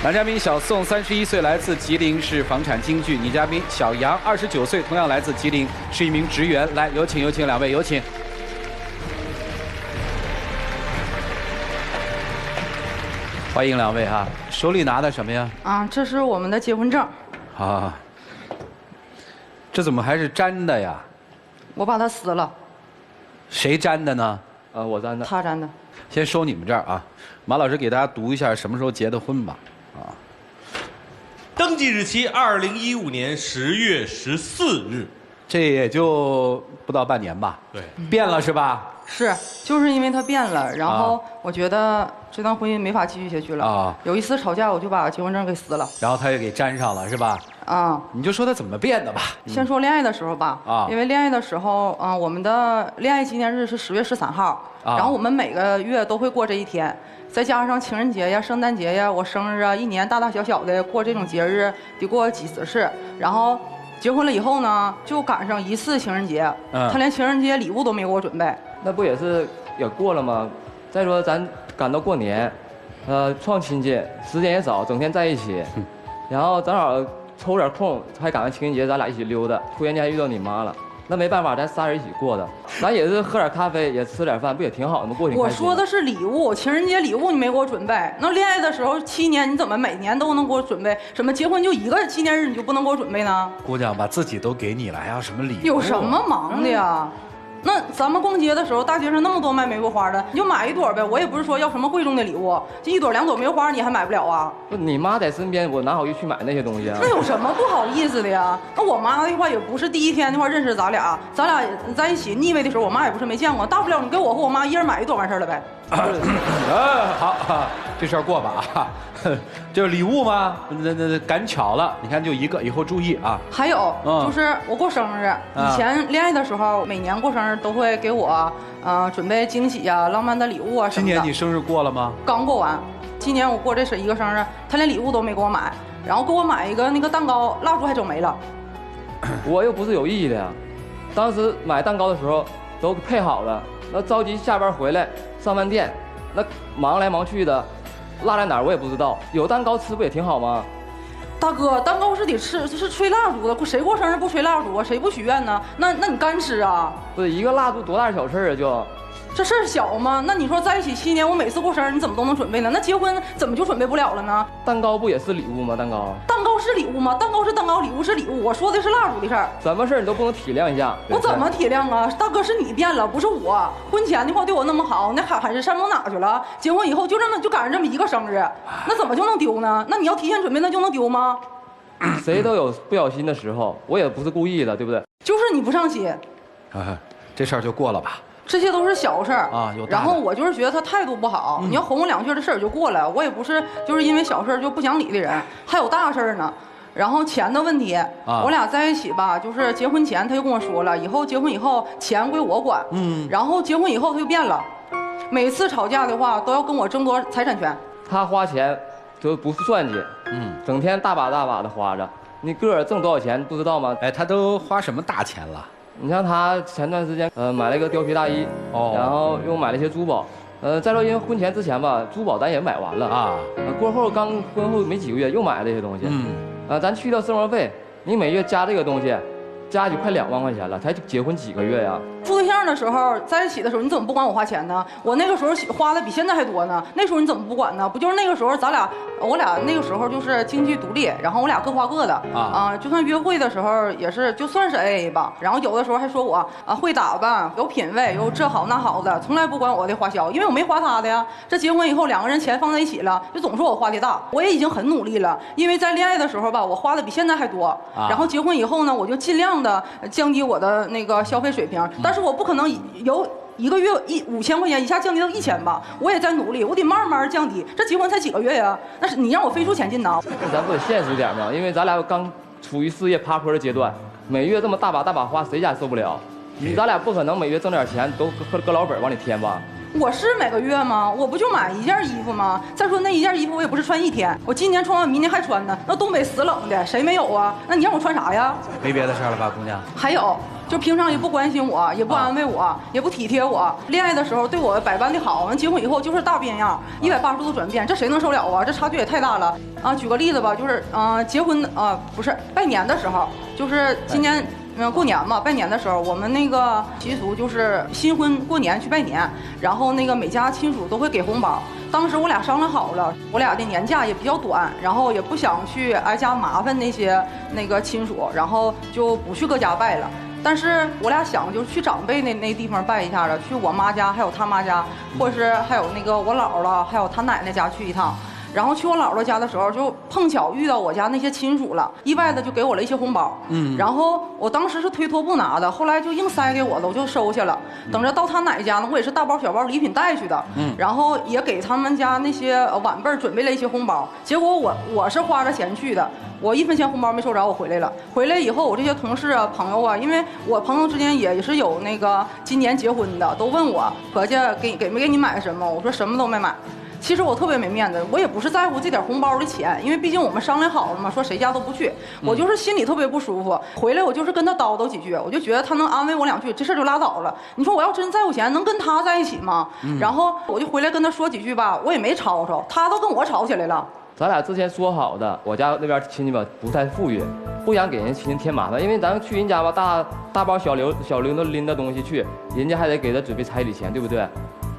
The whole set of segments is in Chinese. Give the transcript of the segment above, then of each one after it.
男嘉宾小宋31岁，来自吉林，是房产京剧。女嘉宾小杨29岁，同样来自吉林，是一名职员。来，有请两位，有请。欢迎两位哈，手里拿的什么呀？啊，这是我们的结婚证。啊，这怎么还是粘的呀？我把它撕了。谁粘的呢？我粘的。他粘的。先收你们这儿啊，马老师给大家读一下什么时候结的婚吧。啊，登记日期2015年10月14日，这也就不到半年吧？对，变了是吧？是，就是因为他变了，然后我觉得这段婚姻没法继续下去了。啊，有一次吵架，我就把结婚证给撕了。然后他也给粘上了是吧？啊，你就说他怎么变的吧。先说恋爱的时候吧。啊，因为恋爱的时候，我们的恋爱纪念日是10月13号，然后我们每个月都会过这一天。再加上情人节呀、圣诞节呀、我生日啊，一年大大小小的过这种节日得过几十次。然后结婚了以后呢，就赶上一次情人节，他连情人节礼物都没给我准备。那不也是也过了吗？再说咱赶到过年，创亲戚，时间也早，整天在一起，然后正好抽点空，还赶上情人节，咱俩一起溜达，突然间还遇到你妈了。那没办法，咱仨人一起过的，咱也是喝点咖啡，也吃点饭，不也挺好的吗？过挺开心。我说的是礼物，情人节礼物你没给我准备。那恋爱的时候7年，你怎么每年都能给我准备？什么结婚就一个纪念日你就不能给我准备呢？姑娘把自己都给你了，还要什么礼物？有什么忙的呀？那咱们逛街的时候，大街上那么多卖玫瑰花的，你就买一朵呗。我也不是说要什么贵重的礼物，就1朵2朵玫瑰花你还买不了啊？不，你妈在身边，我哪好意去买那些东西啊？那有什么不好意思的呀？那我妈的话也不是第一天的话认识咱俩在一起腻歪的时候，我妈也不是没见过。大不了你给我和我妈一人买1朵完事儿了呗。好，这事儿过吧啊。就是礼物吗？那赶巧了，你看就一个，以后注意啊。还有就是我过生日，以前恋爱的时候，每年过生日都会给我准备惊喜呀、浪漫的礼物啊什么的。今年你生日过了吗？刚过完，今年我过这是一个生日，他连礼物都没给我买，然后给我买一个那个蛋糕，蜡烛还整没了。我又不是有意的呀，当时买蛋糕的时候都配好了，那着急下班回来上饭店，那忙来忙去的。落在哪儿我也不知道，有蛋糕吃不也挺好吗？大哥，蛋糕是得吃，是吹蜡烛的，谁过生日不吹蜡烛啊？谁不许愿呢？那你干吃啊？不是一个蜡烛多大小事儿啊？就这事儿小吗？那你说在一起7年，我每次过生日你怎么都能准备呢？那结婚怎么就准备不了了呢？蛋糕不也是礼物吗？蛋糕是礼物吗？蛋糕是蛋糕，礼物是礼物。我说的是蜡烛的事儿。什么事儿你都不能体谅一下？我怎么体谅啊？大哥是你变了，不是我。婚前的话对我那么好，那海誓山盟哪去了？结婚以后就赶上这么一个生日，那怎么就能丢呢？那你要提前准备，那就能丢吗？谁都有不小心的时候，我也不是故意的，对不对？就是你不上心。这事儿就过了吧。这些都是小事儿啊，然后我就是觉得他态度不好，你要哄我2句，这事儿就过了。我也不是就是因为小事儿就不讲理的人，还有大事儿呢。然后钱的问题，我俩在一起吧，就是结婚前他就跟我说了，以后结婚以后钱归我管。然后结婚以后他就变了，每次吵架的话都要跟我争夺财产权。他花钱就不算计，整天大把大把的花着。你个儿挣多少钱不知道吗？哎，他都花什么大钱了？你像他前段时间，买了一个貂皮大衣，然后又买了一些珠宝，再说因为婚前之前吧，珠宝咱也买完了啊，过后刚婚后没几个月又买了这些东西，咱去掉生活费，你每月加这个东西，加起快2万块钱了，才结婚几个月呀？处对象的时候，在一起的时候，你怎么不管我花钱呢？我那个时候花的比现在还多呢。那时候你怎么不管呢？不就是那个时候我俩那个时候就是经济独立，然后我俩各花各的就算约会的时候也是就算是 AA 吧。然后有的时候还说我会打扮，有品位，有这好那好的，从来不管我的花销，因为我没花他的呀。这结婚以后2个人钱放在一起了，就总说我花的大。我也已经很努力了，因为在恋爱的时候吧，我花的比现在还多。然后结婚以后呢，我就尽量的降低我的那个消费水平，但是我不可能有1个月5000块钱一下降低到1000吧，我也在努力，我得慢慢降低。这结婚才几个月呀？那是你让我飞速前进呐？那咱不得现实点吗？因为咱俩刚处于事业爬坡的阶段，每月这么大把大把花，谁家受不了？咱俩不可能每月挣点钱都搁老本往里添吧？我是每个月吗？我不就买1件衣服吗？再说那1件衣服我也不是穿1天，我今年穿完明年还穿呢。那东北死冷的，谁没有啊？那你让我穿啥呀？没别的事儿了吧，姑娘？还有，就平常也不关心我，也不安慰我，也不体贴我。恋爱的时候对我百般的好，完结婚以后就是大变样，180度转变，这谁能受了啊？这差距也太大了啊！举个例子吧，就是结婚不是拜年的时候，就是今年。过年嘛，拜年的时候，我们那个习俗就是新婚过年去拜年，然后那个每家亲属都会给红包。当时我俩商量好了，我俩的年假也比较短，然后也不想去挨家麻烦那些亲属，然后就不去各家拜了。但是我俩想就去长辈那地方拜一下了，去我妈家，还有他妈家，或者是还有那个我姥姥，还有他奶奶家去一趟。然后去我姥姥家的时候，就碰巧遇到我家那些亲属了，意外的就给我了一些红包。然后我当时是推脱不拿的，后来就硬塞给我的，我就收下了。等着到他奶家呢，我也是大包小包礼品带去的。然后也给他们家那些晚辈准备了一些红包。结果我是花着钱去的，我1分钱红包没收着，我回来了。回来以后，我这些同事啊、朋友啊，因为我朋友之间也是有那个今年结婚的，都问我合计给没给你买什么？我说什么都没买。其实我特别没面子，我也不是在乎这点红包的钱，因为毕竟我们商量好了嘛，说谁家都不去。我就是心里特别不舒服，回来我就是跟他叨叨几句，我就觉得他能安慰我2句，这事就拉倒了。你说我要真在乎钱，能跟他在一起吗？然后我就回来跟他说几句吧，我也没吵吵，他都跟我吵起来了。咱俩之前说好的，我家那边亲戚吧不太富裕，不想给人亲戚添麻烦，因为咱们去人家吧，大包小零的拎的东西去，人家还得给他准备彩礼钱，对不对？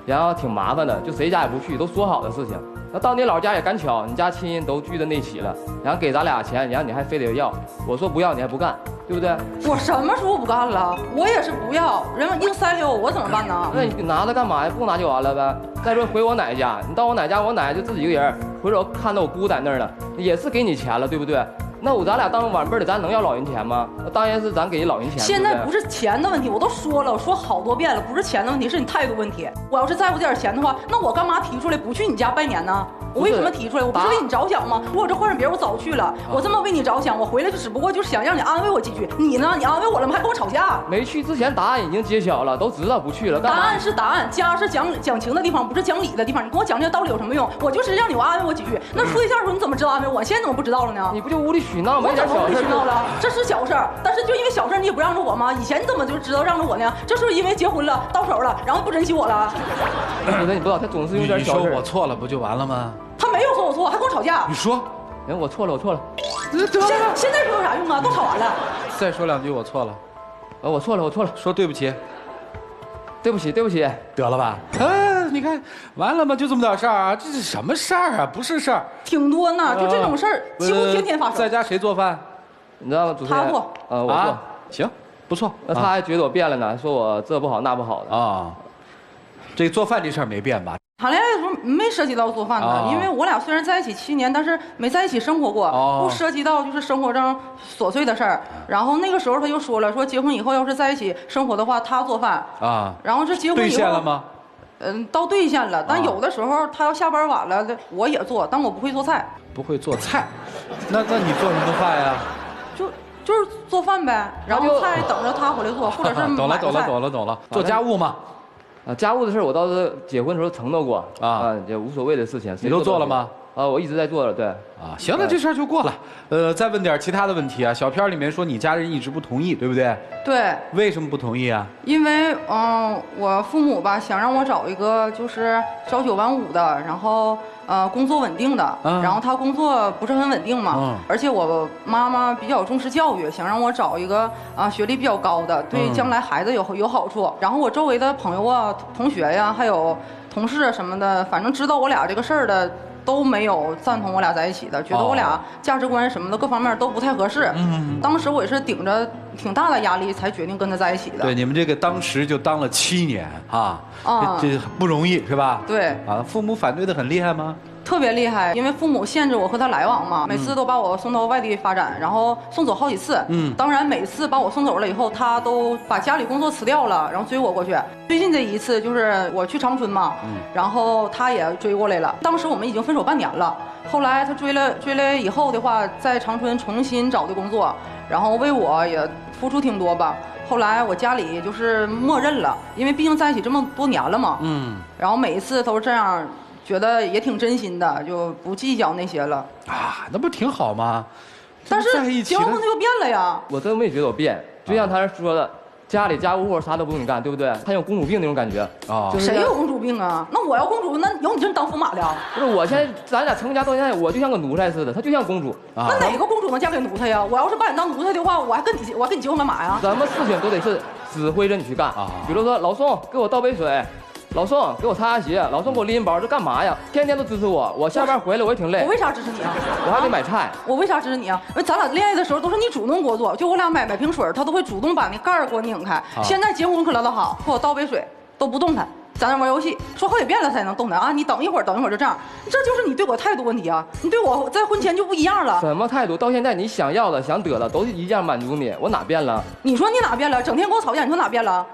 然后挺麻烦的，就谁家也不去，都说好的事情。那到你老家也赶巧，你家亲戚都聚在那起了，然后给咱俩钱，然后你还非得要，我说不要你还不干，对不对？我什么时候不干了？我也是不要，人们硬塞给我怎么办呢？那你拿着干嘛呀？不拿就完了呗。再说回我奶家，你到我奶家，我奶就自己一个人，回头看到我姑在那儿了，也是给你钱了，对不对？那咱俩当晚辈的，咱能要老人钱吗？当然是咱给老人钱。现在不是钱的问题，我都说了，我说好多遍了，不是钱的问题，是你态度问题。我要是在乎这点钱的话，那我干嘛提出来不去你家拜年呢？我为什么提出来？我不是为你着想吗？如果这换成别人，我早去了。我这么为你着想，我回来就只不过就是想让你安慰我几句。你呢？你安慰我了吗？还跟我吵架？没去之前答案已经揭晓了，都知道不去了。答案是答案，家是讲情的地方，不是讲理的地方。你跟我讲这个道理有什么用？我就是让你安慰我几句。那处对象的时候你怎么知道安慰我？现在怎么不知道了呢？你不就无理取闹吗？我怎么无理取闹了？这是小事儿，但是就因为小事你也不让着我吗？以前你怎么就知道让着我呢？这是因为结婚了到手了，然后不珍惜我了。我觉得你不知道，他总是有点小事。你说我错了不就完了吗？他没有说我错，还跟我吵架。你说，哎，我错了。现在说有啥用啊？都吵完了。再说2句，我错了。我错了。说对不起。对不起，得了吧？你看，完了吗？就这么点事儿啊？这是什么事儿啊？不是事儿，挺多呢。就这种事儿，几乎天天发生。在家谁做饭？你知道吗？主持人他做。我做。行，不错。那他还觉得我变了呢，说我这不好那不好的啊。这做饭这事儿没变吧？谈恋爱的时候没涉及到做饭的，因为我俩虽然在一起7年，但是没在一起生活过，不涉及到就是生活中琐碎的事儿。然后那个时候他就说了，说结婚以后要是在一起生活的话，他做饭啊。然后这结婚以后兑现了吗？到兑现了，但有的时候他要下班晚了，我也做，但我不会做菜。不会做菜，那你做什么饭呀？就是做饭呗，然后菜等着他回来做，或者是懂了，做家务嘛。家务的事我倒是结婚的时候承诺过也无所谓的事情。你都做了吗？我一直在做了，对。行了，这事儿就过了。再问点其他的问题啊。小片里面说你家人一直不同意，对不对？对。为什么不同意啊？因为我父母吧想让我找一个就是朝9晚5的，然后工作稳定的，然后他工作不是很稳定嘛，而且我妈妈比较重视教育，想让我找一个学历比较高的，对将来孩子有好处。然后我周围的朋友啊、同学呀，还有同事什么的，反正知道我俩这个事儿的。都没有赞同我俩在一起的，觉得我俩价值观什么的各方面都不太合适。当时我也是顶着挺大的压力才决定跟他在一起的。对，你们这个当时就当了7年这不容易是吧？对。父母反对的很厉害吗？特别厉害，因为父母限制我和他来往嘛，每次都把我送到外地发展，然后送走好几次。当然每次把我送走了以后，他都把家里工作辞掉了，然后追我过去。最近这一次就是我去长春嘛，然后他也追过来了。当时我们已经分手半年了，后来他追来以后的话，在长春重新找的工作，然后为我也付出挺多吧。后来我家里就是默认了，因为毕竟在一起这么多年了嘛。然后每一次都是这样。觉得也挺真心的，就不计较那些了那不挺好吗？但是结婚后他又变了呀。我真没觉得我变，就像他说的，家里家务活啥都不用你干，对不对？他有公主病那种感觉啊。谁有公主病啊？那我要公主，那有你这当驸马的？不是，我现在咱俩成家到现在，我就像个奴才似的，她就像公主。那哪个公主能嫁给奴才呀？我要是把你当奴才的话，我还跟你结婚干嘛呀？什么事情都得是指挥着你去干啊。比如说，老宋给我倒杯水。老宋给我擦擦鞋，老宋给我拎包，这干嘛呀？天天都支持我，我下班回来我也挺累。我为啥支持你啊？我还得买菜。我为啥支持你啊？因为咱俩恋爱的时候都是你主动给我做，就我俩买瓶水，他都会主动把那盖儿给我拧开。现在结婚可拉倒好，给我倒杯水都不动弹，咱俩玩游戏，说好几遍了才能动弹啊！你等一会儿，等一会儿就这样，这就是你对我态度问题啊！你对我在婚前就不一样了。什么态度？到现在你想要的、想得的都是一样满足你，我哪变了？你说你哪变了？整天跟我吵架，你说哪变了？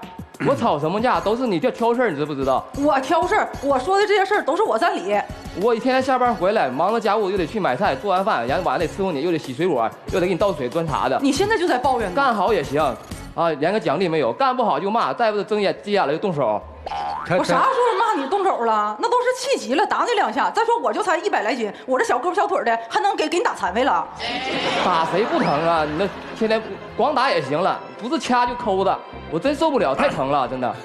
我吵什么架？都是你这挑事儿，你知不知道？我挑事儿，我说的这些事儿都是我占理。我一天天下班回来，忙着家务，又得去买菜，做完饭，然后晚上得伺候你，又得洗水果，又得给你倒水端茶的。你现在就在抱怨呢。干好也行，啊，连个奖励没有；干不好就骂，再不是睁眼急眼了就动手。我啥时候骂你动手了？那都是气急了，打你两下。再说我就才100来斤，我这小胳膊小腿的，还能给你打残废了？打谁不疼啊？你那天天光打也行了，不是掐就抠的，我真受不了，太疼了，真的，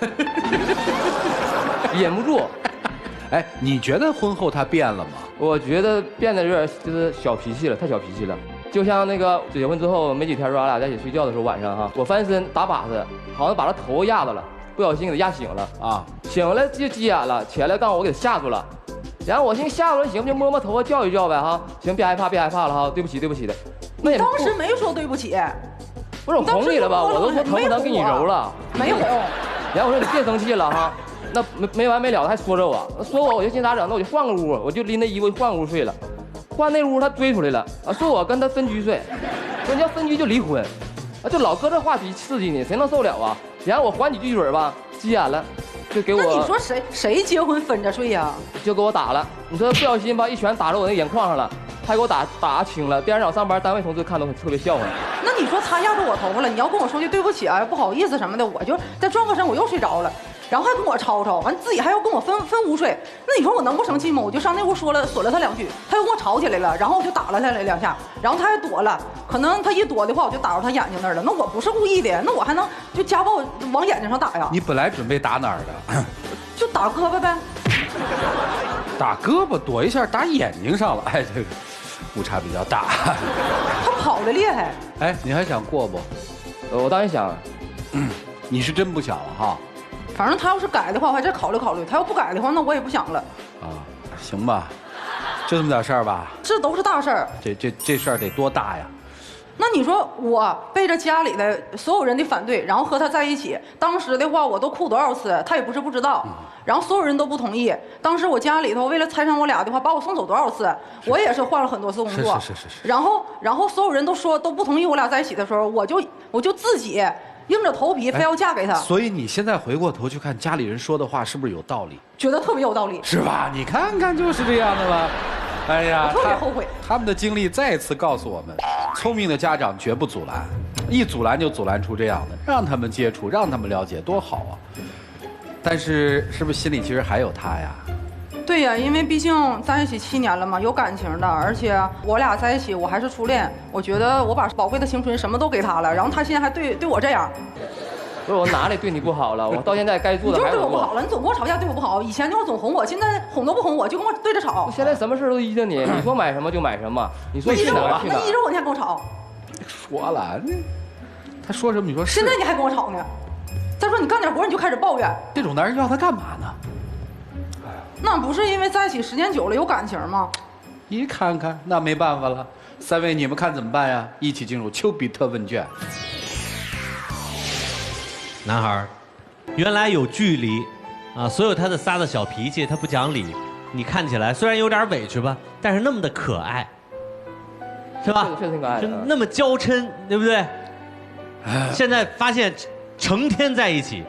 忍不住。哎，你觉得婚后他变了吗？我觉得变得有点就是小脾气了，太小脾气了。就像那个结婚之后没几天，咱俩在一起睡觉的时候，晚上哈，我翻身打把子，好像把他头压着了，不小心给他压醒了啊，醒了就急眼了，起来刚好我给他吓住了，然后我寻思吓住了行，就摸摸头发叫一叫呗哈，行，别害怕别害怕了哈，对不起对不起的。那也当时没说对不起，不是我哄你了吧？我都说疼不疼给你揉了，没哄。然后我说你别生气了哈。那没完没了的还说着我就寻咋整？那我就换个屋，我就拎那衣服换屋睡了。换那屋他追出来了啊，说我跟他分居睡，说你要分居就离婚，啊就老搁这话题刺激你，谁能受了啊？然后我还几句嘴吧，急眼了，就给我。那你说谁结婚分着睡呀？就给我打了，你说不小心吧，一拳打着我那眼眶上了，还给我打青了。第二天早上班，单位同事看都特别笑话。那你说他压着我头发了，你要跟我说句对不起啊，不好意思什么的，我就再转个身，我又睡着了。然后还跟我吵吵，完自己还要跟我分屋睡，那你说我能不生气吗？我就上那屋锁了他2句，他又跟我吵起来了，然后我就打了他2下，然后他还躲了，可能他一躲的话，我就打到他眼睛那儿了。那我不是故意的，那我还能就家暴往眼睛上打呀？你本来准备打哪儿的？就打胳膊呗。打胳膊躲一下，打眼睛上了，哎，这个误差比较大。他跑得厉害。哎，你还想过不？我当然想，你是真不想了哈。反正他要是改的话，我还再考虑考虑；他要不改的话，那我也不想了。啊，行吧，就这么点事儿吧。这都是大事儿。这事儿得多大呀？那你说我背着家里的所有人的反对，然后和他在一起，当时的话我都哭多少次，他也不是不知道。然后所有人都不同意。当时我家里头为了拆散我俩的话，把我送走多少次，我也是换了很多次工作。是。然后所有人都说都不同意我俩在一起的时候，我就自己。硬着头皮非要嫁给他，所以你现在回过头去看家里人说的话，是不是有道理？觉得特别有道理，是吧？你看看就是这样的吧。哎呀，我特别后悔。他们的经历再次告诉我们，聪明的家长绝不阻拦，一阻拦就阻拦出这样的，让他们接触，让他们了解，多好啊！但是是不是心里其实还有他呀？对呀，因为毕竟在一起7年了嘛，有感情的，而且我俩在一起，我还是初恋，我觉得我把宝贵的青春什么都给他了，然后他现在还对我这样。不是我哪里对你不好了？我到现在该做的还是做。你就是对我不好了，你总跟我吵架，对我不好。以前就是总哄我，现在哄都不哄我，就跟我对着吵。现在什么事都依着你，你说买什么就买什么，你说去哪儿去哪儿。那依着我，你还跟我吵？说了，他说什么你说是。现在你还跟我吵呢？再说你干点活你就开始抱怨，这种男人要他干嘛呢？那不是因为在一起时间久了有感情吗？你看看，那没办法了。3位，你们看怎么办呀？一起进入丘比特问卷。男孩，原来有距离，啊，所有他的撒的小脾气，他不讲理，你看起来虽然有点委屈吧，但是那么的可爱，是吧？确实挺可爱的，就那么娇嗔，对不对？现在发现成天在一起，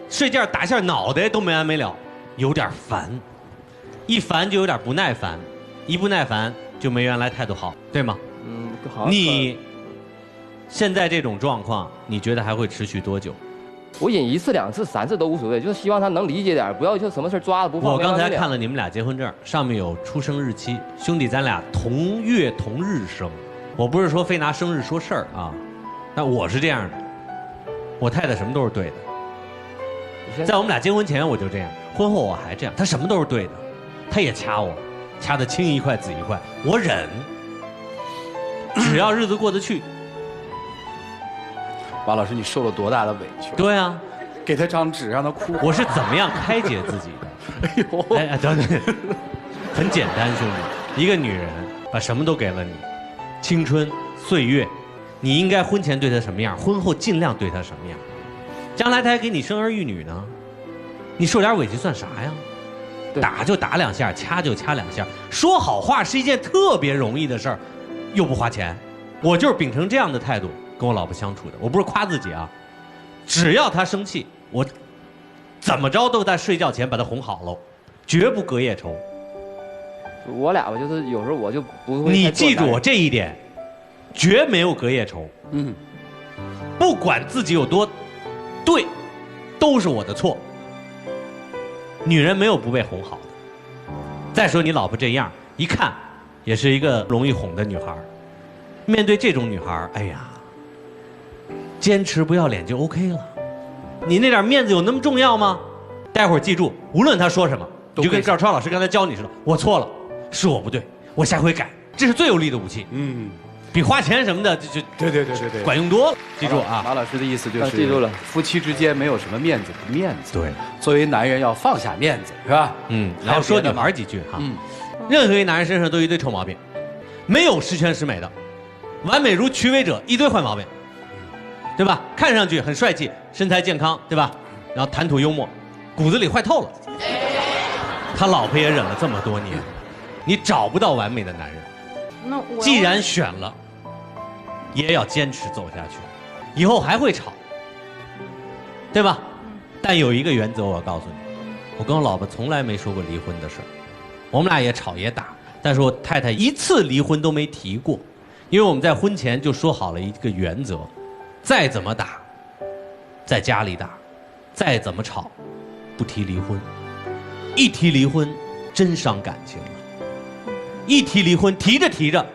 睡觉打下脑袋都没完没了，有点烦。一烦就有点不耐烦，一不耐烦就没原来态度好，对吗？好。你现在这种状况，你觉得还会持续多久？我忍1次、2次、3次都无所谓，就是希望他能理解点，不要就什么事抓着不放。我刚才看了你们俩结婚证，上面有出生日期，兄弟咱俩同月同日生。我不是说非拿生日说事儿啊，但我是这样的，我太太什么都是对的。在我们俩结婚前我就这样，婚后我还这样，她什么都是对的，她也掐我，掐得青一块紫一块，我忍，只要日子过得去。王老师，你受了多大的委屈？对啊，给他张纸让他哭。我是怎么样开解自己的？哎呦，哎，对，很简单，兄弟，一个女人把什么都给了你，青春岁月，你应该婚前对她什么样，婚后尽量对她什么样。将来她还给你生儿育女呢，你受点委屈算啥呀？打就打2下，掐就掐2下，说好话是一件特别容易的事儿，又不花钱。我就是秉承这样的态度跟我老婆相处的，我不是夸自己啊，只要她生气，我怎么着都在睡觉前把她哄好喽，绝不隔夜仇。我俩吧，就是有时候我就不会。你记住我这一点，绝没有隔夜仇。嗯，不管自己有多对，都是我的错。女人没有不被哄好的。再说你老婆这样，一看也是一个容易哄的女孩。面对这种女孩，哎呀，坚持不要脸就 OK 了。你那点面子有那么重要吗？待会儿记住，无论她说什么，你就跟赵超老师刚才教你似的，我错了，是我不对，我下回改，这是最有力的武器。嗯，比花钱什么的就对，管用多了。记住啊，马老师的意思就是记住了，夫妻之间没有什么面子不面子。对，作为男人要放下面子，是吧？嗯，然后说女孩几句哈。嗯，任何一男人身上都有一堆臭毛病，没有十全十美的，完美如曲伟者一堆坏毛病，对吧？看上去很帅气，身材健康，对吧？然后谈吐幽默，骨子里坏透了。他老婆也忍了这么多年，你找不到完美的男人。那我既然选了，也要坚持走下去。以后还会吵，对吧？但有一个原则，我告诉你，我跟我老婆从来没说过离婚的事儿，我们俩也吵也打，但是我太太一次离婚都没提过，因为我们在婚前就说好了一个原则，再怎么打，在家里打，再怎么吵，不提离婚。一提离婚，真伤感情了。一提离婚，提着提着，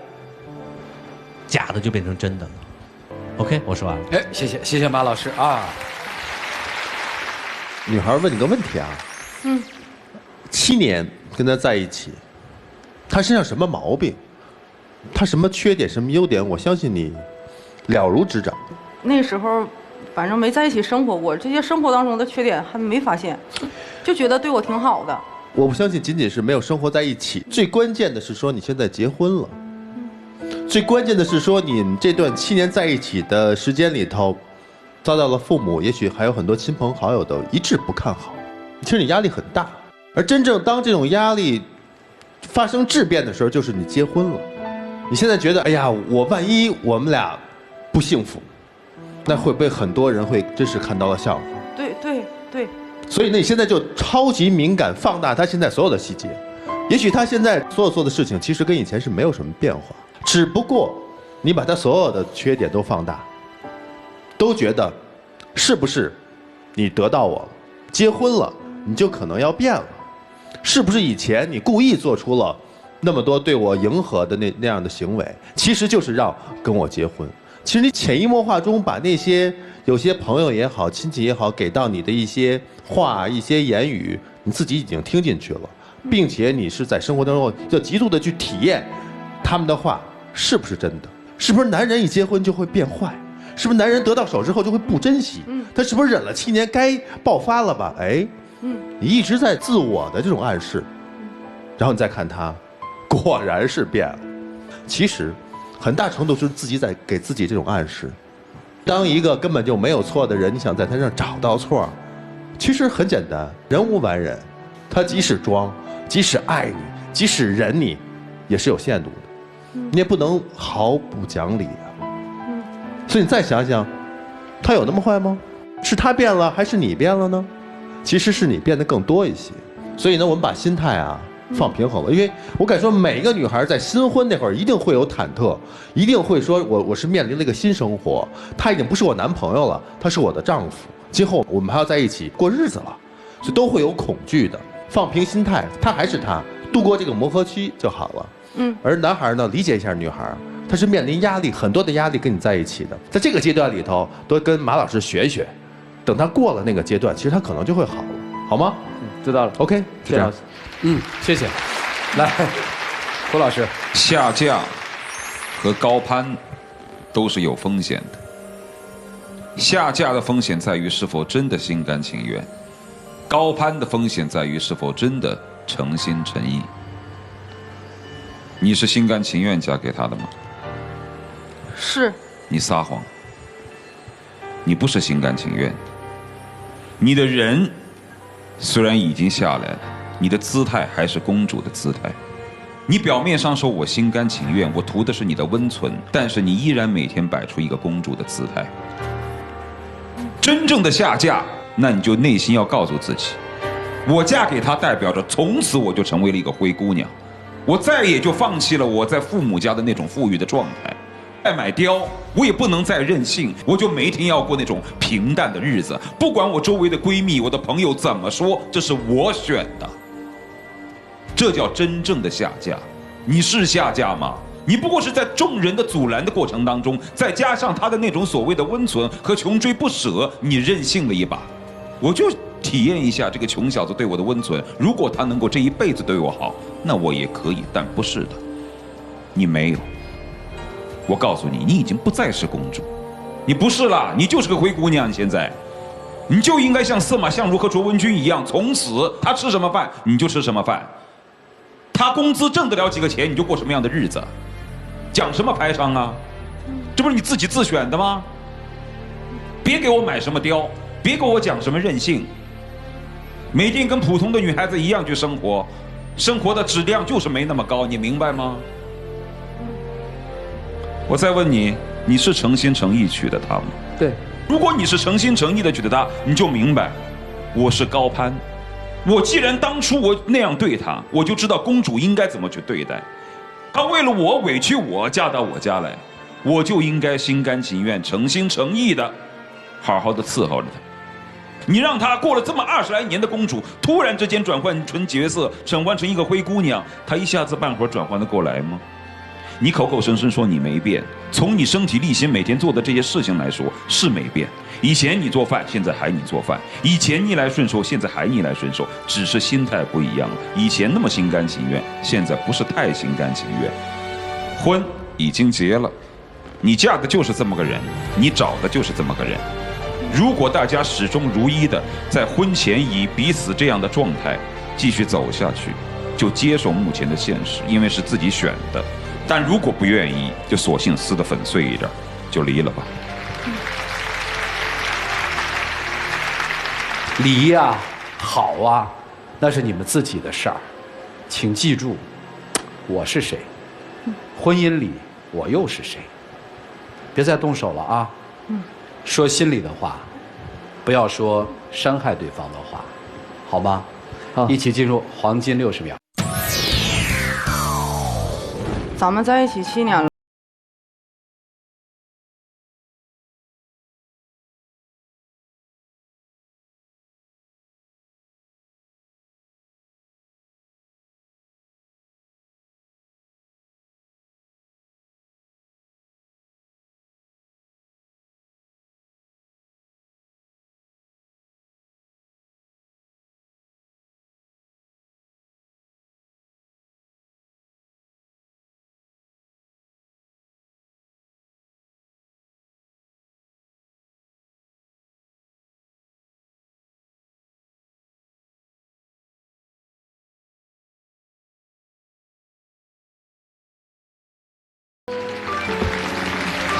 假的就变成真的了。OK， 我说完了。哎，谢谢马老师啊。女孩问你个问题啊，7年跟他在一起，他身上什么毛病，他什么缺点什么优点，我相信你了如指掌。那时候反正没在一起生活过，这些生活当中的缺点还没发现，就觉得对我挺好的。我不相信仅仅是没有生活在一起，最关键的是说你现在结婚了。最关键的是说，你这段7年在一起的时间里头，遭到了父母，也许还有很多亲朋好友的一致不看好，其实你压力很大。而真正当这种压力发生质变的时候，就是你结婚了。你现在觉得，哎呀，万一我们俩不幸福，那会被很多人会真是看到了笑话。对。所以呢，你现在就超级敏感，放大他现在所有的细节。也许他现在所有做的事情，其实跟以前是没有什么变化。只不过，你把他所有的缺点都放大，都觉得，是不是你得到我了？结婚了，你就可能要变了？是不是以前你故意做出了那么多对我迎合的那样的行为，其实就是让跟我结婚？其实你潜移默化中把那些有些朋友也好、亲戚也好给到你的一些话、一些言语，你自己已经听进去了，并且你是在生活当中就极度的去体验他们的话。是不是真的？是不是男人一结婚就会变坏？是不是男人得到手之后就会不珍惜？他是不是忍了7年该爆发了吧？哎，你一直在自我的这种暗示，然后你再看他，果然是变了。其实，很大程度是自己在给自己这种暗示。当一个根本就没有错的人，你想在他身上找到错，其实很简单，人无完人，他即使装，即使爱你，即使忍你，也是有限度的。你也不能毫不讲理啊。所以你再想想，他有那么坏吗？是他变了，还是你变了呢？其实是你变得更多一些。所以呢，我们把心态啊放平衡了。因为我敢说，每一个女孩在新婚那会儿一定会有忐忑，一定会说我是面临了一个新生活，他已经不是我男朋友了，他是我的丈夫，今后我们还要在一起过日子了，所以都会有恐惧的。放平心态，他还是他，度过这个磨合期就好了。而男孩呢，理解一下女孩，他是面临压力很多的压力跟你在一起的。在这个阶段里头，多跟马老师学学，等他过了那个阶段，其实他可能就会好了，好吗？知道了。 OK， 谢谢老师。谢谢。来，涂老师，下架和高攀都是有风险的。下架的风险在于是否真的心甘情愿，高攀的风险在于是否真的诚心诚意。你是心甘情愿嫁给他的吗？是。你撒谎，你不是心甘情愿。你的人虽然已经下来了，你的姿态还是公主的姿态。你表面上说我心甘情愿，我图的是你的温存，但是你依然每天摆出一个公主的姿态。真正的下嫁，那你就内心要告诉自己，我嫁给他代表着从此我就成为了一个灰姑娘，我再也就放弃了我在父母家的那种富裕的状态。爱买貂，我也不能再任性，我就每天要过那种平淡的日子，不管我周围的闺蜜、我的朋友怎么说，这是我选的。这叫真正的下嫁。你是下嫁吗？你不过是在众人的阻拦的过程当中，再加上他的那种所谓的温存和穷追不舍，你任性了一把。我就体验一下这个穷小子对我的温存，如果他能够这一辈子对我好，那我也可以，但不是的，你没有。我告诉你，你已经不再是公主，你不是了，你就是个灰姑娘。现在你就应该像司马相如和卓文君一样，从此他吃什么饭你就吃什么饭，他工资挣得了几个钱你就过什么样的日子，讲什么排场啊？这不是你自己自选的吗？别给我买什么貂，别给我讲什么任性，每天跟普通的女孩子一样去生活，生活的质量就是没那么高，你明白吗？我再问你，你是诚心诚意娶的她吗？对。如果你是诚心诚意的娶的她，你就明白，我是高攀。我既然当初我那样对她，我就知道公主应该怎么去对待。她为了我委屈我嫁到我家来，我就应该心甘情愿、诚心诚意的，好好的伺候着她。你让她过了这么20来年的公主，突然之间转换成角色，转换成一个灰姑娘，她一下子半会儿转换得过来吗？你口口声声说你没变，从你身体力行每天做的这些事情来说是没变。以前你做饭，现在还你做饭；以前逆来顺受，现在还逆来顺受，只是心态不一样了。以前那么心甘情愿，现在不是太心甘情愿。婚已经结了，你嫁的就是这么个人，你找的就是这么个人。如果大家始终如一的在婚前以彼此这样的状态继续走下去，就接受目前的现实，因为是自己选的。但如果不愿意，就索性撕得粉碎一点，就离了吧。离呀，好啊，那是你们自己的事儿。请记住，我是谁，婚姻里我又是谁。别再动手了啊！说心里的话，不要说伤害对方的话，好吗？好，一起进入黄金60秒。咱们在一起7年了。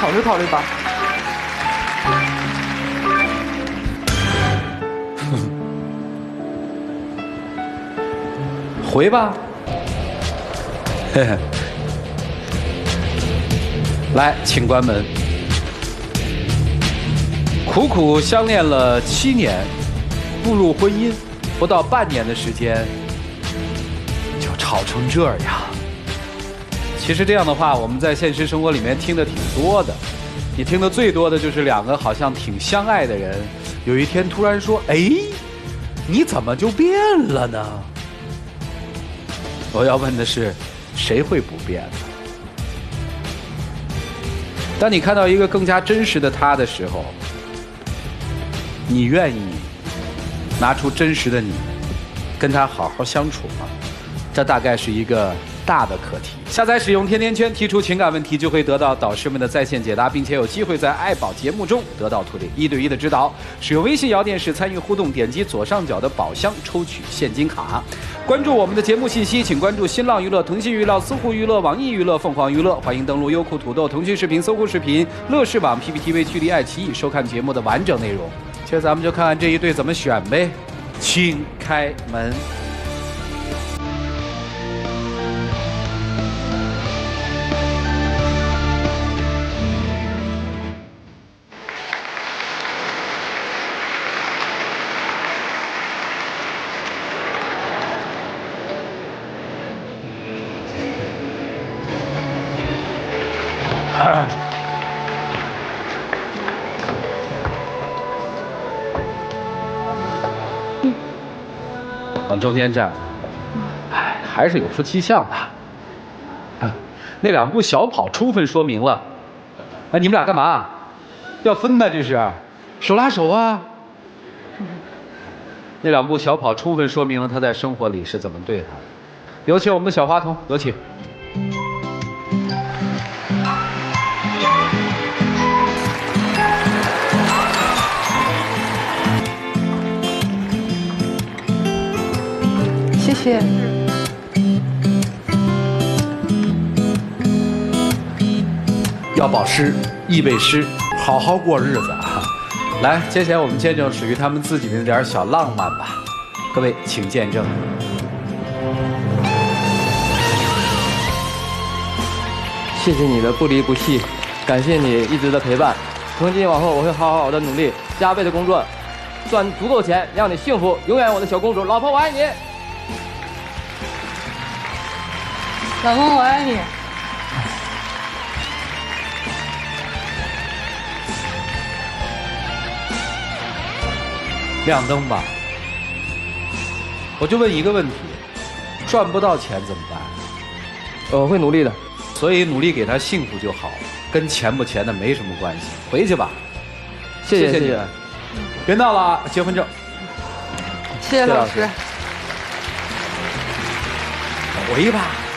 考虑考虑吧。回吧。嘿嘿。来，请关门。苦苦相恋了7年，步入婚姻不到半年的时间，就吵成这样。其实这样的话，我们在现实生活里面听的挺多的。你听的最多的就是2个好像挺相爱的人，有一天突然说：“哎，你怎么就变了呢？”我要问的是，谁会不变呢？当你看到一个更加真实的他的时候，你愿意拿出真实的你，跟他好好相处吗？这大概是一个大的课题。下载使用甜甜圈，提出情感问题，就会得到导师们的在线解答，并且有机会在爱宝节目中得到图里1对1的指导。使用微信摇电视参与互动，点击左上角的宝箱抽取现金卡。关注我们的节目信息，请关注新浪娱乐、腾讯娱乐、搜狐娱乐、网易娱乐、凤凰娱乐。欢迎登录优酷、土豆、腾讯视频、搜狐视频、乐视网、PPTV、趣力、爱奇艺收看节目的完整内容。接着咱们就看看这一对怎么选呗，请开门。往中间站，哎，还是有出气象的。那2步小跑充分说明了，哎，你们俩干嘛？要分吗？这是，手拉手啊。那2步小跑充分说明了他在生活里是怎么对他的。有请我们的小花童，有请。谢谢。要保湿，易背诗，好好过日子啊！来，接下来我们见证属于他们自己的那点小浪漫吧。各位，请见证。谢谢你的不离不弃，感谢你一直的陪伴。从今往后，我会好好的努力，加倍的工作，赚足够钱，让你幸福，永远我的小公主。老婆，我爱你。老公，我爱你。亮灯吧！我就问一个问题：赚不到钱怎么办？我会努力的。所以努力给他幸福就好，跟钱不钱的没什么关系。回去吧。谢谢你。别闹了啊！结婚证。谢谢老师。回吧。